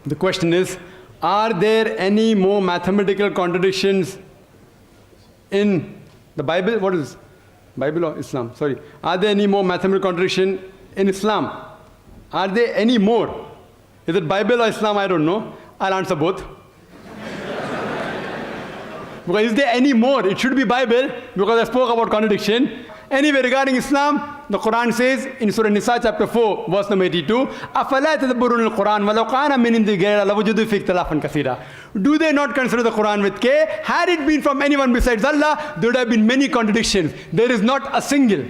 The question is, are there any more mathematical contradictions in the Bible? What is Bible or Islam? Sorry. Are there any more mathematical contradiction in Islam? Are there any more? Is it Bible or Islam? I don't know. I'll answer both. Because is there any more? It should be Bible, because I spoke about contradiction. Anyway, regarding Islam, the Quran says in Surah Nisa chapter 4, verse number 82, أَفَلَا تَدَبُّرُونَ الْقُرْآنَ وَلَوْ كَانَ مِنْ عِنْدِ غَيْرِ اللَّهِ لَوَجَدُوا فِيهِ اخْتِلَافًا كَثِيرًا. Do they not consider the Quran with care? Had it been from anyone besides Allah, there would have been many contradictions. There is not a single.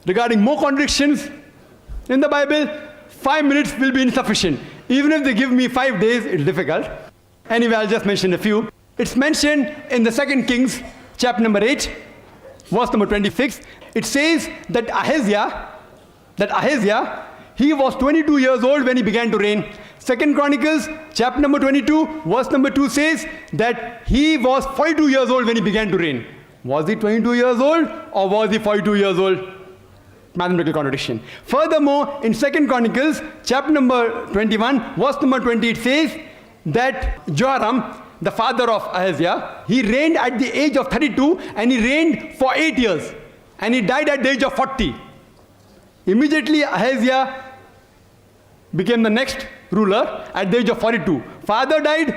Regarding more contradictions in the Bible, 5 minutes will be insufficient. Even if they give me 5 days, it's difficult. Anyway, I'll just mention a few. It's mentioned in the 2 Kings, chapter number 8, verse number 26. It says that Ahazii, he was 22 years old when he began to reign. 2 Chronicles, chapter number 22, verse number 2 says that he was 42 years old when he began to reign. Was he 22 years old or was he 42 years old? Mathematical contradiction. Furthermore, in 2 Chronicles, chapter number 21, verse number 20, it says that Joram, the father of Ahazii, he reigned at the age of 32 and he reigned for 8 years. And he died at the age of 40. Immediately Ahazii became the next ruler at the age of 42. Father died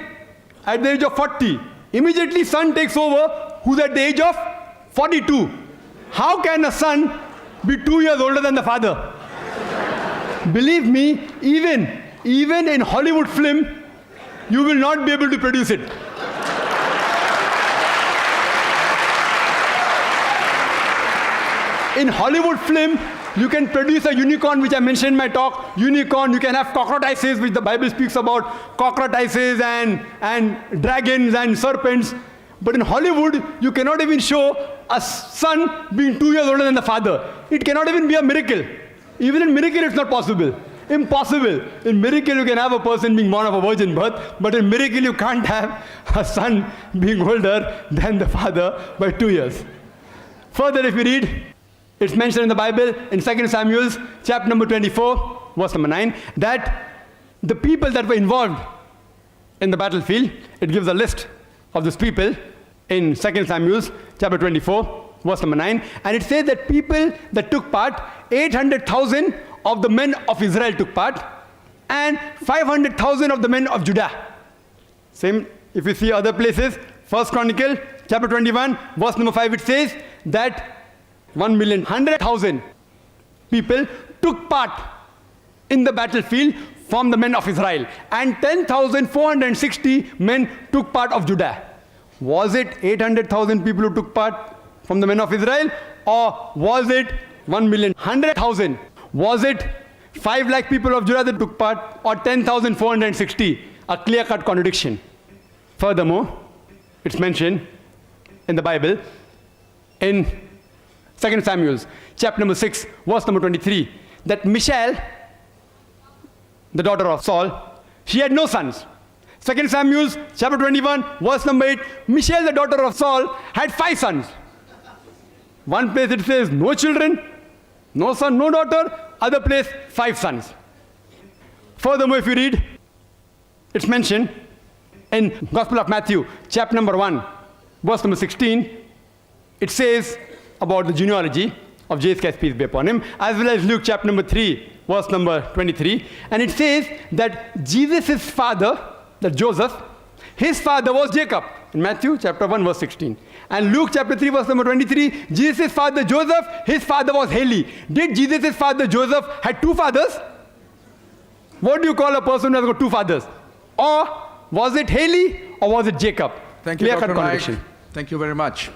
at the age of 40. Immediately son takes over, who's at the age of 42. How can a son be 2 years older than the father? Believe me, even in Hollywood film, you will not be able to produce it. In Hollywood film, you can produce a unicorn, which I mentioned in my talk. Unicorn, you can have cockroaches, which the Bible speaks about. Cockroaches and dragons and serpents. But in Hollywood, you cannot even show a son being 2 years older than the father. It cannot even be a miracle. Even in miracle, it's not possible. Impossible. In miracle, you can have a person being born of a virgin birth, but in miracle, you can't have a son being older than the father by 2 years. Further, if you read, it's mentioned in the Bible in 2 Samuel, chapter number 24, verse number 9, that the people that were involved in the battlefield, it gives a list of those people in 2 Samuel, chapter 24, verse number 9, and it says that people that took part, 800,000 of the men of Israel took part, and 500,000 of the men of Judah. Same, if you see other places, 1 Chronicle, chapter 21, verse number 5, it says that 1,100,000 people took part in the battlefield from the men of Israel, and 10,460 men took part of Judah. Was it 800,000 people who took part from the men of Israel, or was it 1,100,000? Was it 5 lakh people of Judah that took part, or 10,460? A clear-cut contradiction. Furthermore, it's mentioned in the Bible in 2 Samuel, chapter number 6, verse number 23, that Michal, the daughter of Saul, she had no sons. 2 Samuel, chapter 21, verse number 8, Michal, the daughter of Saul, had 5 sons. One place it says no children, no son, no daughter. Other place, 5 sons. Furthermore, if you read, it's mentioned in Gospel of Matthew, chapter number 1, verse number 16, it says about the genealogy of Jesus Christ, peace be upon him, as well as Luke chapter number 3, verse number 23. And it says that Jesus' father, that Joseph, his father was Jacob, in Matthew chapter 1, verse 16. And Luke chapter 3, verse number 23, Jesus' father Joseph, his father was Heli. Did Jesus' father Joseph had 2 fathers? What do you call a person who has got 2 fathers? Or was it Heli or was it Jacob? Thank you, Dr. Naik. Thank you very much.